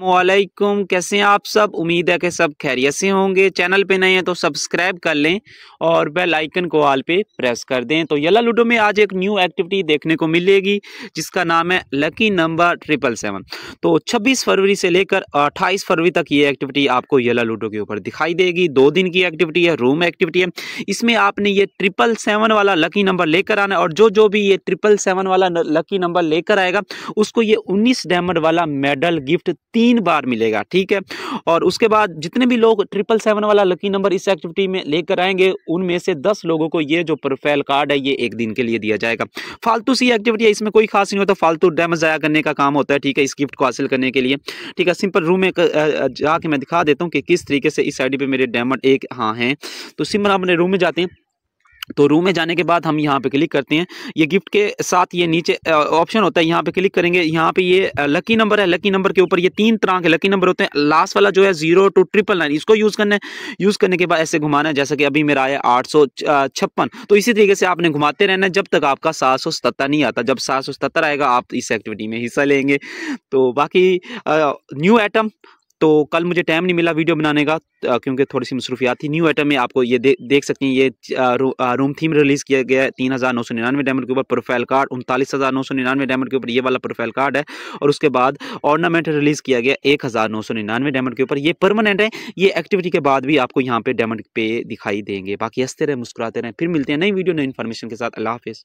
वालेकुम, कैसे हैं आप सब। उम्मीद है कि सब खैरियत से होंगे। चैनल पे नए हैं तो सब्सक्राइब कर लें और बेल आइकन को ऑल पे प्रेस कर दें। तो येला लूडो में आज एक न्यू एक्टिविटी देखने को मिलेगी जिसका नाम है लकी नंबर 777। तो 26 फरवरी से लेकर 28 फरवरी तक ये एक्टिविटी आपको येला लूडो के ऊपर दिखाई देगी। 2 दिन की एक्टिविटी है, रूम एक्टिविटी है। इसमें आपने ये 777 वाला लकी नंबर लेकर आना है और जो भी ये 777 वाला लकी नंबर लेकर आएगा उसको ये 19 डायमंड वाला मेडल गिफ्ट 3 बार मिलेगा, ठीक है। और उसके बाद जितने भी लोग 777 वाला लकी नंबर इस एक्टिविटी में लेकर आएंगे उनमें से 10 लोगों को ये जो प्रोफाइल कार्ड है ये एक दिन के लिए दिया जाएगा। फालतू सी एक्टिविटी है, इसमें कोई खास नहीं होता, फालतू डैमेज जाया करने का काम होता है, ठीक है, इस गिफ्ट को हासिल करने के लिए। ठीक है, सिंपल रूम में जाके मैं दिखा देता हूँ कि किस तरीके से इस आईडी पे मेरे डायमंड एक हाँ हैं। तो सिंपल अपने रूम में जाते हैं। तो रूम में जाने के बाद हम यहाँ पे क्लिक करते हैं। ये गिफ्ट के साथ ये नीचे ऑप्शन होता है, यहाँ पे क्लिक करेंगे। यहाँ पे ये लकी नंबर है, लकी नंबर के ऊपर ये 3 तरह के लकी नंबर होते हैं। लास्ट वाला जो है 0 to 999 इसको यूज़ करना है। यूज़ करने के बाद ऐसे घुमाना है, जैसा कि अभी मेरा आया 856। तो इसी तरीके से आपने घुमाते रहना है जब तक आपका 777 नहीं आता। जब 777 आएगा आप इस एक्टिविटी में हिस्सा लेंगे। तो बाकी न्यू आइटम तो कल मुझे टाइम नहीं मिला वीडियो बनाने का क्योंकि थोड़ी सी मसरूफियात थी। न्यू आइटम में आपको ये देख सकते हैं, ये रूम थीम रिलीज़ किया गया है 3999 डायमंड के ऊपर। प्रोफाइल कार्ड 39,999 डायमंड के ऊपर ये वाला प्रोफाइल कार्ड है। और उसके बाद ऑर्नामेंट रिलीज़ किया गया 1999 डायमंड के ऊपर। ये परमानेंट है, ये एक्टिविटी के बाद भी आपको यहाँ पे डायमंड पे दिखाई देंगे। बाकी हंसते रहे, मुस्कुराते रहें। फिर मिलते हैं नई वीडियो नई इन्फॉर्मेशन के साथ। अल्लाह हाफिज़।